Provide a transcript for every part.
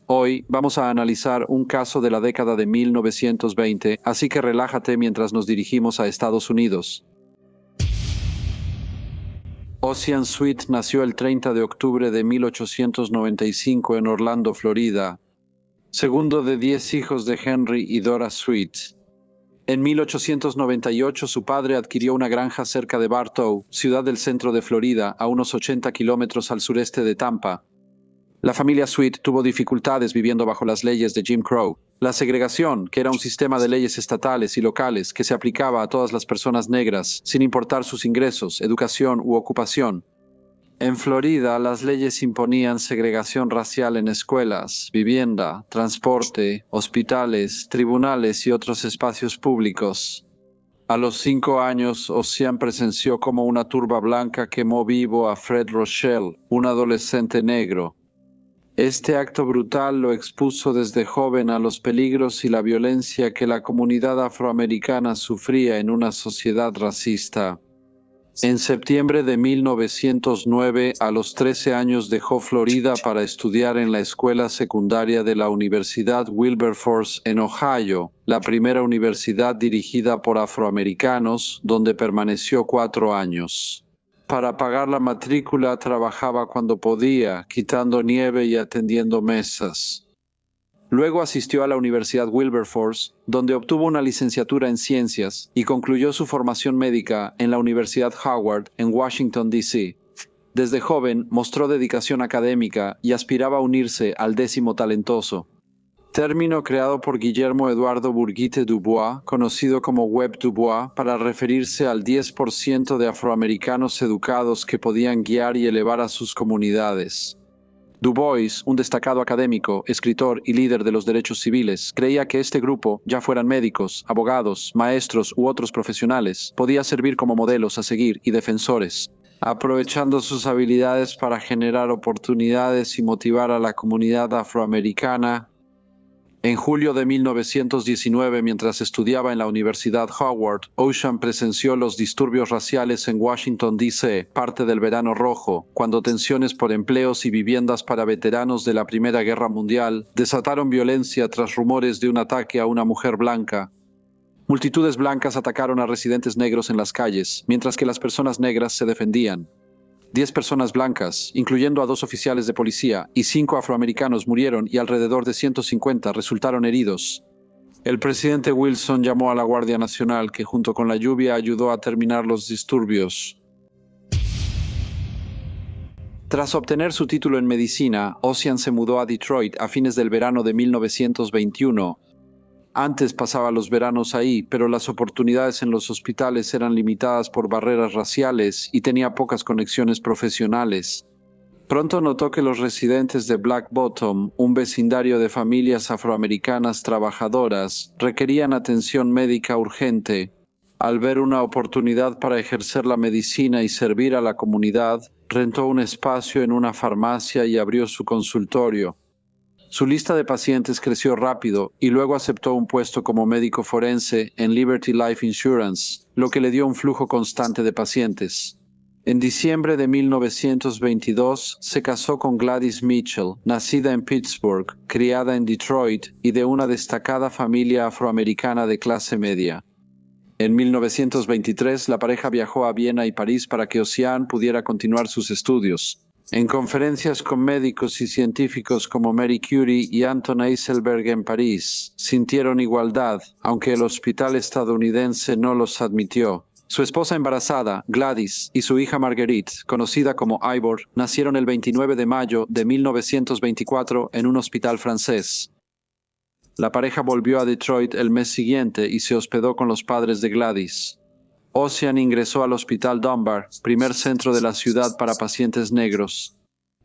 Hoy vamos a analizar un caso de la década de 1920, así que relájate mientras nos dirigimos a Estados Unidos. Ocean Sweet nació el 30 de octubre de 1895 en Orlando, Florida, segundo de 10 hijos de Henry y Dora Sweet. En 1898 su padre adquirió una granja cerca de Bartow, ciudad del centro de Florida, a unos 80 kilómetros al sureste de Tampa. La familia Sweet tuvo dificultades viviendo bajo las leyes de Jim Crow. La segregación, que era un sistema de leyes estatales y locales que se aplicaba a todas las personas negras, sin importar sus ingresos, educación u ocupación. En Florida, las leyes imponían segregación racial en escuelas, vivienda, transporte, hospitales, tribunales y otros espacios públicos. A los 5 años, Ocean presenció cómo una turba blanca quemó vivo a Fred Rochelle, un adolescente negro. Este acto brutal lo expuso desde joven a los peligros y la violencia que la comunidad afroamericana sufría en una sociedad racista. En septiembre de 1909, a los 13 años dejó Florida para estudiar en la escuela secundaria de la Universidad Wilberforce en Ohio, la primera universidad dirigida por afroamericanos, donde permaneció 4 años. Para pagar la matrícula trabajaba cuando podía, quitando nieve y atendiendo mesas. Luego asistió a la Universidad Wilberforce, donde obtuvo una licenciatura en ciencias y concluyó su formación médica en la Universidad Howard en Washington, D.C. Desde joven mostró dedicación académica y aspiraba a unirse al 10º talentoso. Término creado por Guillermo Eduardo Burguite Dubois, conocido como Webb Dubois, para referirse al 10% de afroamericanos educados que podían guiar y elevar a sus comunidades. Du Bois, un destacado académico, escritor y líder de los derechos civiles, creía que este grupo, ya fueran médicos, abogados, maestros u otros profesionales, podía servir como modelos a seguir y defensores, aprovechando sus habilidades para generar oportunidades y motivar a la comunidad afroamericana. En julio de 1919, mientras estudiaba en la Universidad Howard, Ocean presenció los disturbios raciales en Washington, D.C., parte del Verano Rojo, cuando tensiones por empleos y viviendas para veteranos de la Primera Guerra Mundial desataron violencia tras rumores de un ataque a una mujer blanca. Multitudes blancas atacaron a residentes negros en las calles, mientras que las personas negras se defendían. 10 personas blancas, incluyendo a 2 oficiales de policía, y 5 afroamericanos murieron y alrededor de 150 resultaron heridos. El presidente Wilson llamó a la Guardia Nacional, que junto con la lluvia ayudó a terminar los disturbios. Tras obtener su título en medicina, Ocean se mudó a Detroit a fines del verano de 1921. Antes pasaba los veranos ahí, pero las oportunidades en los hospitales eran limitadas por barreras raciales y tenía pocas conexiones profesionales. Pronto notó que los residentes de Black Bottom, un vecindario de familias afroamericanas trabajadoras, requerían atención médica urgente. Al ver una oportunidad para ejercer la medicina y servir a la comunidad, rentó un espacio en una farmacia y abrió su consultorio. Su lista de pacientes creció rápido y luego aceptó un puesto como médico forense en Liberty Life Insurance, lo que le dio un flujo constante de pacientes. En diciembre de 1922 se casó con Gladys Mitchell, nacida en Pittsburgh, criada en Detroit y de una destacada familia afroamericana de clase media. En 1923 la pareja viajó a Viena y París para que Ocean pudiera continuar sus estudios. En conferencias con médicos y científicos como Marie Curie y Anton Heiselberg en París, sintieron igualdad, aunque el hospital estadounidense no los admitió. Su esposa embarazada, Gladys, y su hija Marguerite, conocida como Ivor, nacieron el 29 de mayo de 1924 en un hospital francés. La pareja volvió a Detroit el mes siguiente y se hospedó con los padres de Gladys. Ocean ingresó al Hospital Dunbar, primer centro de la ciudad para pacientes negros.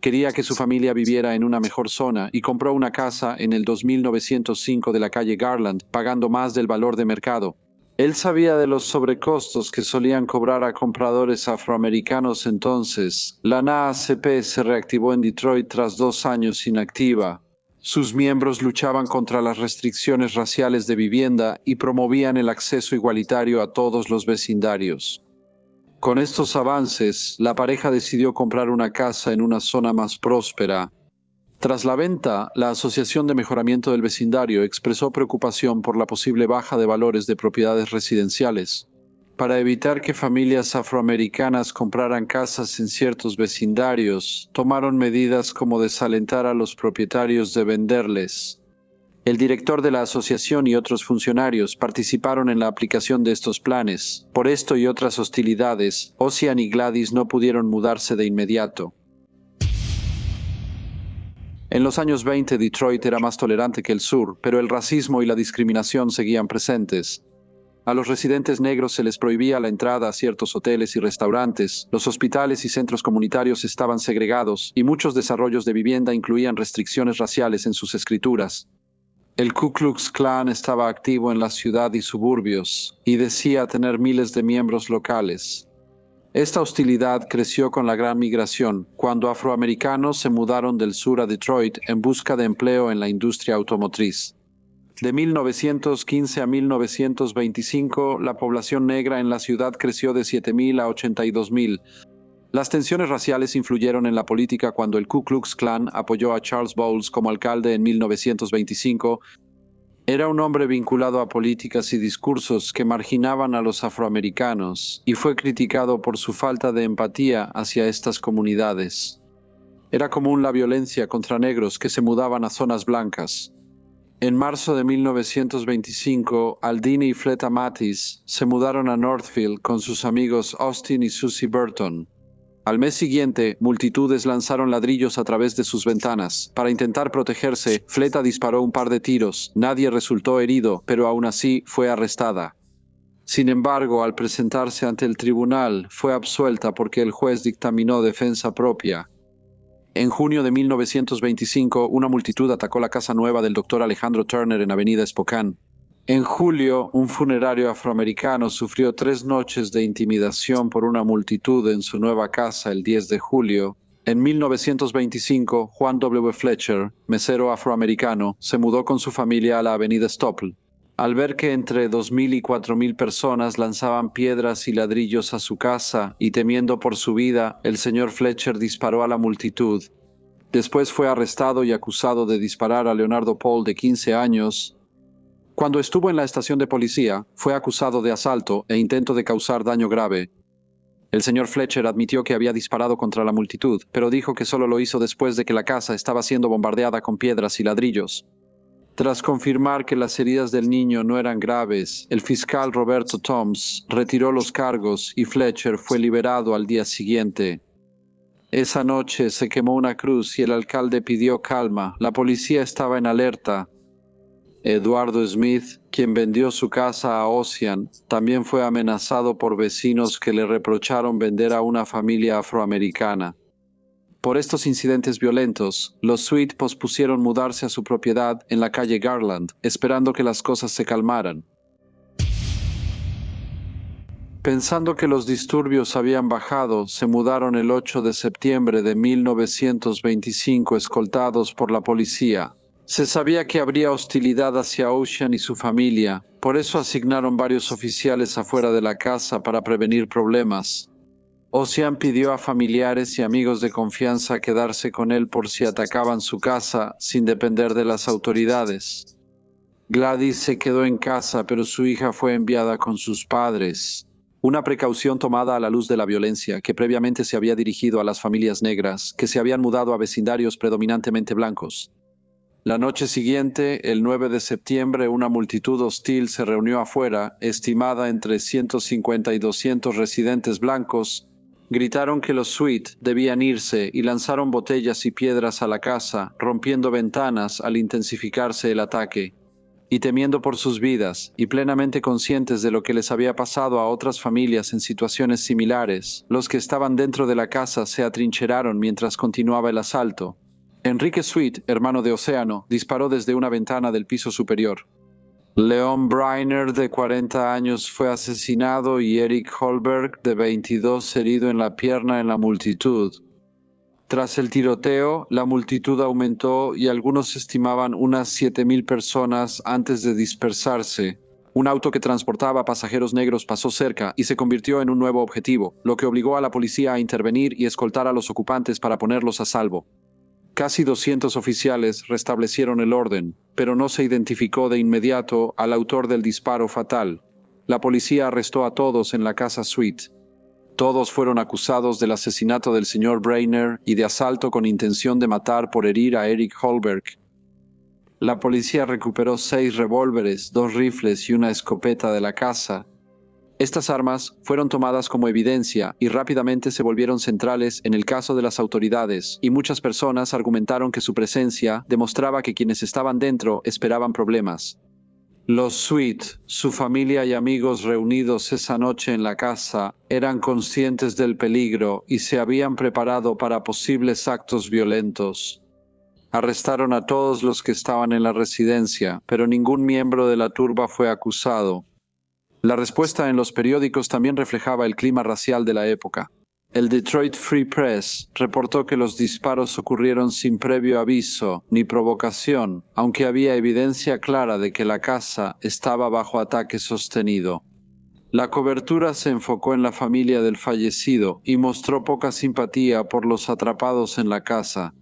Quería que su familia viviera en una mejor zona y compró una casa en el 2905 de la calle Garland, pagando más del valor de mercado. Él sabía de los sobrecostos que solían cobrar a compradores afroamericanos entonces. La NAACP se reactivó en Detroit tras 2 años inactiva. Sus miembros luchaban contra las restricciones raciales de vivienda y promovían el acceso igualitario a todos los vecindarios. Con estos avances, la pareja decidió comprar una casa en una zona más próspera. Tras la venta, la Asociación de Mejoramiento del Vecindario expresó preocupación por la posible baja de valores de propiedades residenciales. Para evitar que familias afroamericanas compraran casas en ciertos vecindarios, tomaron medidas como desalentar a los propietarios de venderles. El director de la asociación y otros funcionarios participaron en la aplicación de estos planes. Por esto y otras hostilidades, Ocean y Gladys no pudieron mudarse de inmediato. En los años 20, Detroit era más tolerante que el sur, pero el racismo y la discriminación seguían presentes. A los residentes negros se les prohibía la entrada a ciertos hoteles y restaurantes, los hospitales y centros comunitarios estaban segregados y muchos desarrollos de vivienda incluían restricciones raciales en sus escrituras. El Ku Klux Klan estaba activo en la ciudad y suburbios y decía tener miles de miembros locales. Esta hostilidad creció con la gran migración, cuando afroamericanos se mudaron del sur a Detroit en busca de empleo en la industria automotriz. De 1915 a 1925, la población negra en la ciudad creció de 7,000 a 82,000. Las tensiones raciales influyeron en la política cuando el Ku Klux Klan apoyó a Charles Bowles como alcalde en 1925. Era un hombre vinculado a políticas y discursos que marginaban a los afroamericanos y fue criticado por su falta de empatía hacia estas comunidades. Era común la violencia contra negros que se mudaban a zonas blancas. En marzo de 1925, Aldini y Fleta Mattis se mudaron a Northfield con sus amigos Austin y Susie Burton. Al mes siguiente, multitudes lanzaron ladrillos a través de sus ventanas. Para intentar protegerse, Fleta disparó un par de tiros. Nadie resultó herido, pero aún así fue arrestada. Sin embargo, al presentarse ante el tribunal, fue absuelta porque el juez dictaminó defensa propia. En junio de 1925, una multitud atacó la casa nueva del Dr. Alejandro Turner en Avenida Spokane. En julio, un funerario afroamericano sufrió 3 noches de intimidación por una multitud en su nueva casa el 10 de julio. En 1925, Juan W. Fletcher, mesero afroamericano, se mudó con su familia a la avenida Stopple. Al ver que entre 2,000 y 4,000 personas lanzaban piedras y ladrillos a su casa y temiendo por su vida, el señor Fletcher disparó a la multitud. Después fue arrestado y acusado de disparar a Leonardo Paul, de 15 años. Cuando estuvo en la estación de policía, fue acusado de asalto e intento de causar daño grave. El señor Fletcher admitió que había disparado contra la multitud, pero dijo que solo lo hizo después de que la casa estaba siendo bombardeada con piedras y ladrillos. Tras confirmar que las heridas del niño no eran graves, el fiscal Roberto Toms retiró los cargos y Fletcher fue liberado al día siguiente. Esa noche se quemó una cruz y el alcalde pidió calma. La policía estaba en alerta. Eduardo Smith, quien vendió su casa a Ocean, también fue amenazado por vecinos que le reprocharon vender a una familia afroamericana. Por estos incidentes violentos, los Sweet pospusieron mudarse a su propiedad en la calle Garland, esperando que las cosas se calmaran. Pensando que los disturbios habían bajado, se mudaron el 8 de septiembre de 1925 escoltados por la policía. Se sabía que habría hostilidad hacia Ocean y su familia, por eso asignaron varios oficiales afuera de la casa para prevenir problemas. Ocean pidió a familiares y amigos de confianza quedarse con él por si atacaban su casa sin depender de las autoridades. Gladys se quedó en casa, pero su hija fue enviada con sus padres. Una precaución tomada a la luz de la violencia que previamente se había dirigido a las familias negras que se habían mudado a vecindarios predominantemente blancos. La noche siguiente, el 9 de septiembre, una multitud hostil se reunió afuera, estimada entre 150 y 200 residentes blancos. Gritaron que los Sweet debían irse y lanzaron botellas y piedras a la casa, rompiendo ventanas al intensificarse el ataque. Y temiendo por sus vidas, y plenamente conscientes de lo que les había pasado a otras familias en situaciones similares, los que estaban dentro de la casa se atrincheraron mientras continuaba el asalto. Enrique Sweet, hermano de Océano, disparó desde una ventana del piso superior. Leon Briner, de 40 años, fue asesinado y Eric Holberg, de 22, herido en la pierna en la multitud. Tras el tiroteo, la multitud aumentó y algunos estimaban unas 7,000 personas antes de dispersarse. Un auto que transportaba pasajeros negros pasó cerca y se convirtió en un nuevo objetivo, lo que obligó a la policía a intervenir y escoltar a los ocupantes para ponerlos a salvo. Casi 200 oficiales restablecieron el orden, pero no se identificó de inmediato al autor del disparo fatal. La policía arrestó a todos en la casa Sweet. Todos fueron acusados del asesinato del señor Brainer y de asalto con intención de matar por herir a Eric Holberg. La policía recuperó 6 revólveres, 2 rifles y una escopeta de la casa. Estas armas fueron tomadas como evidencia y rápidamente se volvieron centrales en el caso de las autoridades, y muchas personas argumentaron que su presencia demostraba que quienes estaban dentro esperaban problemas. Los Sweet, su familia y amigos reunidos esa noche en la casa, eran conscientes del peligro y se habían preparado para posibles actos violentos. Arrestaron a todos los que estaban en la residencia, pero ningún miembro de la turba fue acusado. La respuesta en los periódicos también reflejaba el clima racial de la época. El Detroit Free Press reportó que los disparos ocurrieron sin previo aviso ni provocación, aunque había evidencia clara de que la casa estaba bajo ataque sostenido. La cobertura se enfocó en la familia del fallecido y mostró poca simpatía por los atrapados en la casa.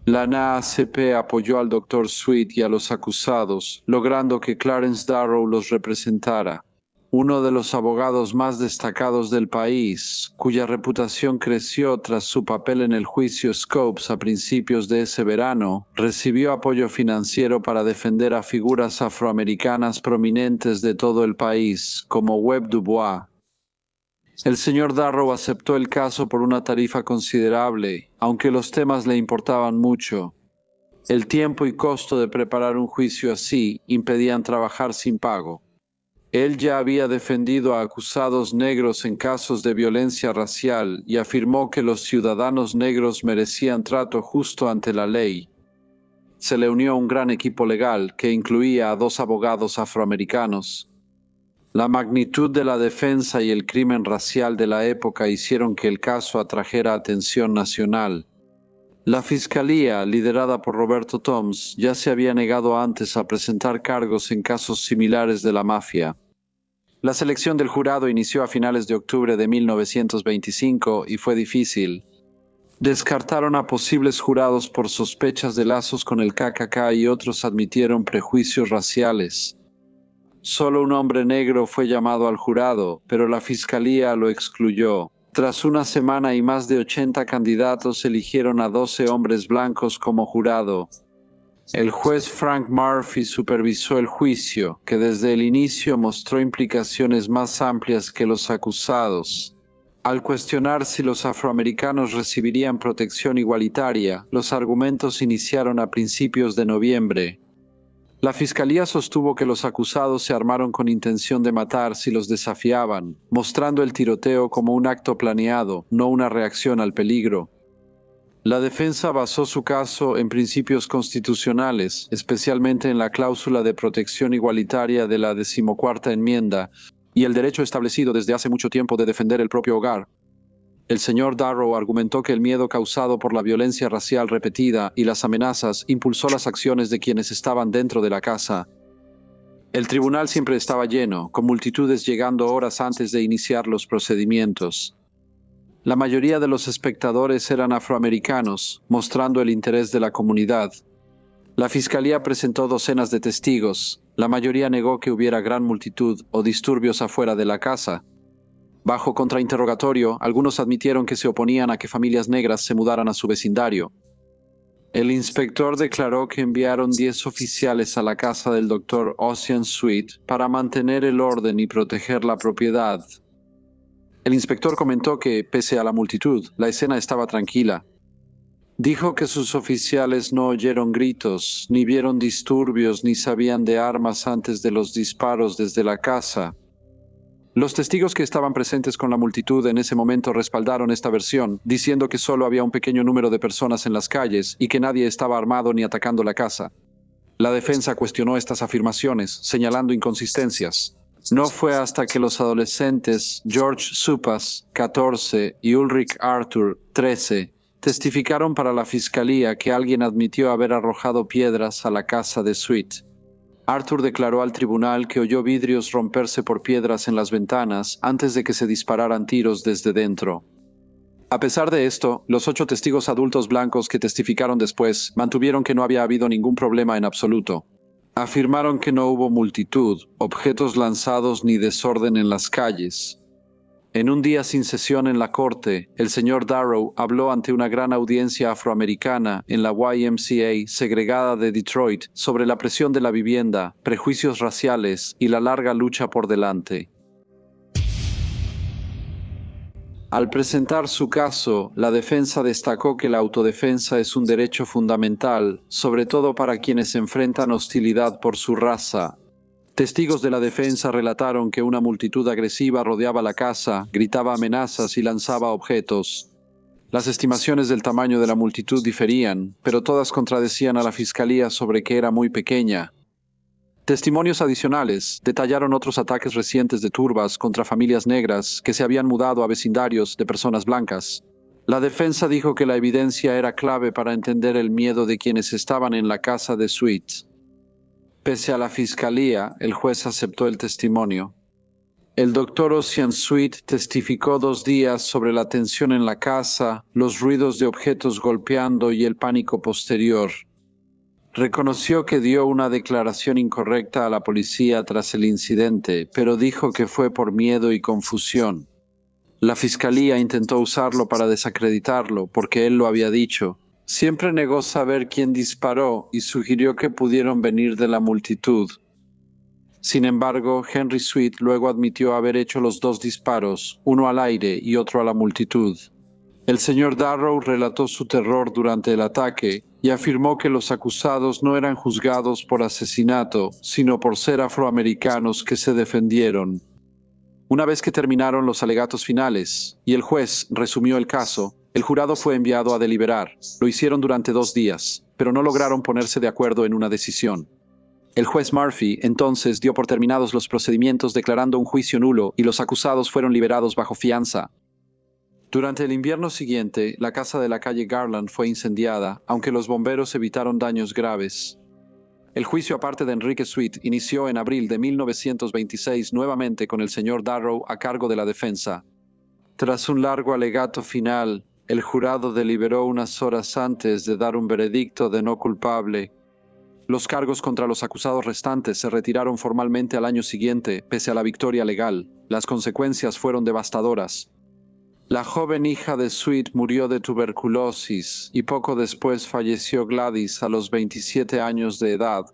La NAACP apoyó al Dr. Sweet y a los acusados, logrando que Clarence Darrow los representara. Uno de los abogados más destacados del país, cuya reputación creció tras su papel en el juicio Scopes a principios de ese verano, recibió apoyo financiero para defender a figuras afroamericanas prominentes de todo el país, como Webb Dubois. El señor Darrow aceptó el caso por una tarifa considerable, aunque los temas le importaban mucho. El tiempo y costo de preparar un juicio así impedían trabajar sin pago. Él ya había defendido a acusados negros en casos de violencia racial y afirmó que los ciudadanos negros merecían trato justo ante la ley. Se le unió un gran equipo legal que incluía a 2 abogados afroamericanos. La magnitud de la defensa y el crimen racial de la época hicieron que el caso atrajera atención nacional. La fiscalía, liderada por Roberto Toms, ya se había negado antes a presentar cargos en casos similares de la mafia. La selección del jurado inició a finales de octubre de 1925 y fue difícil. Descartaron a posibles jurados por sospechas de lazos con el KKK y otros admitieron prejuicios raciales. Solo un hombre negro fue llamado al jurado, pero la fiscalía lo excluyó. Tras una semana y más de 80 candidatos eligieron a 12 hombres blancos como jurado. El juez Frank Murphy supervisó el juicio, que desde el inicio mostró implicaciones más amplias que los acusados. Al cuestionar si los afroamericanos recibirían protección igualitaria, los argumentos iniciaron a principios de noviembre. La fiscalía sostuvo que los acusados se armaron con intención de matar si los desafiaban, mostrando el tiroteo como un acto planeado, no una reacción al peligro. La defensa basó su caso en principios constitucionales, especialmente en la cláusula de protección igualitaria de la 14ª enmienda y el derecho establecido desde hace mucho tiempo de defender el propio hogar. El señor Darrow argumentó que el miedo causado por la violencia racial repetida y las amenazas impulsó las acciones de quienes estaban dentro de la casa. El tribunal siempre estaba lleno, con multitudes llegando horas antes de iniciar los procedimientos. La mayoría de los espectadores eran afroamericanos, mostrando el interés de la comunidad. La fiscalía presentó docenas de testigos. La mayoría negó que hubiera gran multitud o disturbios afuera de la casa. Bajo contrainterrogatorio, algunos admitieron que se oponían a que familias negras se mudaran a su vecindario. El inspector declaró que enviaron 10 oficiales a la casa del Dr. Ocean Sweet para mantener el orden y proteger la propiedad. El inspector comentó que, pese a la multitud, la escena estaba tranquila. Dijo que sus oficiales no oyeron gritos, ni vieron disturbios, ni sabían de armas antes de los disparos desde la casa. Los testigos que estaban presentes con la multitud en ese momento respaldaron esta versión, diciendo que solo había un pequeño número de personas en las calles y que nadie estaba armado ni atacando la casa. La defensa cuestionó estas afirmaciones, señalando inconsistencias. No fue hasta que los adolescentes George Supas, 14, y Ulrich Arthur, 13, testificaron para la fiscalía que alguien admitió haber arrojado piedras a la casa de Sweet. Arthur declaró al tribunal que oyó vidrios romperse por piedras en las ventanas antes de que se dispararan tiros desde dentro. A pesar de esto, los 8 testigos adultos blancos que testificaron después mantuvieron que no había habido ningún problema en absoluto. Afirmaron que no hubo multitud, objetos lanzados ni desorden en las calles. En un día sin sesión en la corte, el señor Darrow habló ante una gran audiencia afroamericana en la YMCA segregada de Detroit sobre la presión de la vivienda, prejuicios raciales y la larga lucha por delante. Al presentar su caso, la defensa destacó que la autodefensa es un derecho fundamental, sobre todo para quienes enfrentan hostilidad por su raza. Testigos de la defensa relataron que una multitud agresiva rodeaba la casa, gritaba amenazas y lanzaba objetos. Las estimaciones del tamaño de la multitud diferían, pero todas contradecían a la fiscalía sobre que era muy pequeña. Testimonios adicionales detallaron otros ataques recientes de turbas contra familias negras que se habían mudado a vecindarios de personas blancas. La defensa dijo que la evidencia era clave para entender el miedo de quienes estaban en la casa de Sweet. Pese a la fiscalía, el juez aceptó el testimonio. El doctor Ocean Sweet testificó 2 días sobre la tensión en la casa, los ruidos de objetos golpeando y el pánico posterior. Reconoció que dio una declaración incorrecta a la policía tras el incidente, pero dijo que fue por miedo y confusión. La fiscalía intentó usarlo para desacreditarlo, porque él lo había dicho. Siempre negó saber quién disparó y sugirió que pudieron venir de la multitud. Sin embargo, Henry Sweet luego admitió haber hecho los 2 disparos, uno al aire y otro a la multitud. El señor Darrow relató su terror durante el ataque y afirmó que los acusados no eran juzgados por asesinato, sino por ser afroamericanos que se defendieron. Una vez que terminaron los alegatos finales y el juez resumió el caso, el jurado fue enviado a deliberar. Lo hicieron durante 2 días, pero no lograron ponerse de acuerdo en una decisión. El juez Murphy entonces dio por terminados los procedimientos declarando un juicio nulo y los acusados fueron liberados bajo fianza. Durante el invierno siguiente, la casa de la calle Garland fue incendiada, aunque los bomberos evitaron daños graves. El juicio aparte de Enrique Sweet inició en abril de 1926 nuevamente con el señor Darrow a cargo de la defensa. Tras un largo alegato final, el jurado deliberó unas horas antes de dar un veredicto de no culpable. Los cargos contra los acusados restantes se retiraron formalmente al año siguiente, pese a la victoria legal. Las consecuencias fueron devastadoras. La joven hija de Sweet murió de tuberculosis y poco después falleció Gladys a los 27 años de edad.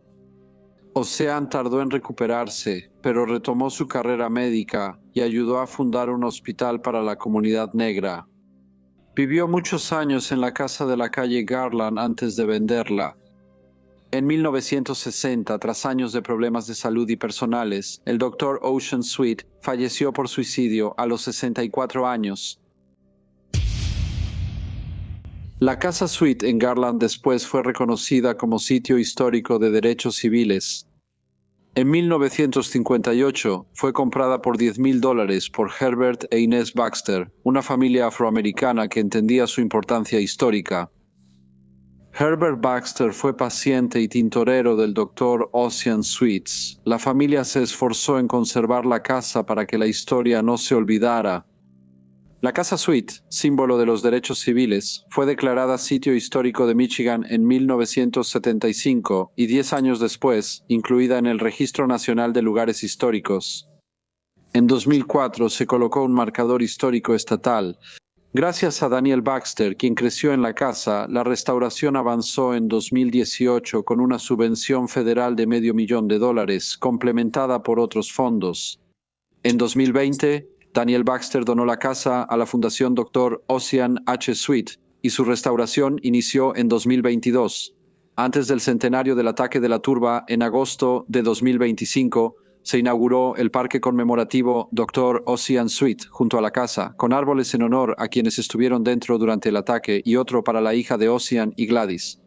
Ocean tardó en recuperarse, pero retomó su carrera médica y ayudó a fundar un hospital para la comunidad negra. Vivió muchos años en la casa de la calle Garland antes de venderla. En 1960, tras años de problemas de salud y personales, el Dr. Ocean Sweet falleció por suicidio a los 64 años. La Casa Sweet en Garland después fue reconocida como sitio histórico de derechos civiles. En 1958 fue comprada por $10,000 por Herbert e Inez Baxter, una familia afroamericana que entendía su importancia histórica. Herbert Baxter fue paciente y tintorero del Dr. Ocean Sweet. La familia se esforzó en conservar la casa para que la historia no se olvidara. La Casa Sweet, símbolo de los derechos civiles, fue declarada Sitio Histórico de Michigan en 1975 y 10 años después, incluida en el Registro Nacional de Lugares Históricos. En 2004 se colocó un marcador histórico estatal. Gracias a Daniel Baxter, quien creció en la casa, la restauración avanzó en 2018 con una subvención federal de $500,000, complementada por otros fondos. En 2020, Daniel Baxter donó la casa a la Fundación Dr. Ocean H. Sweet y su restauración inició en 2022. Antes del centenario del ataque de la turba, en agosto de 2025, se inauguró el parque conmemorativo Dr. Ocean Sweet junto a la casa, con árboles en honor a quienes estuvieron dentro durante el ataque y otro para la hija de Ocean y Gladys.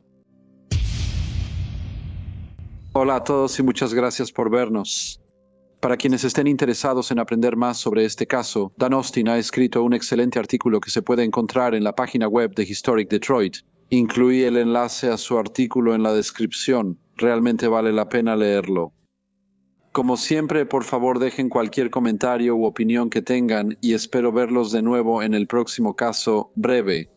Hola a todos y muchas gracias por vernos. Para quienes estén interesados en aprender más sobre este caso, Dan Austin ha escrito un excelente artículo que se puede encontrar en la página web de Historic Detroit. Incluí el enlace a su artículo en la descripción. Realmente vale la pena leerlo. Como siempre, por favor dejen cualquier comentario u opinión que tengan y espero verlos de nuevo en el próximo caso breve.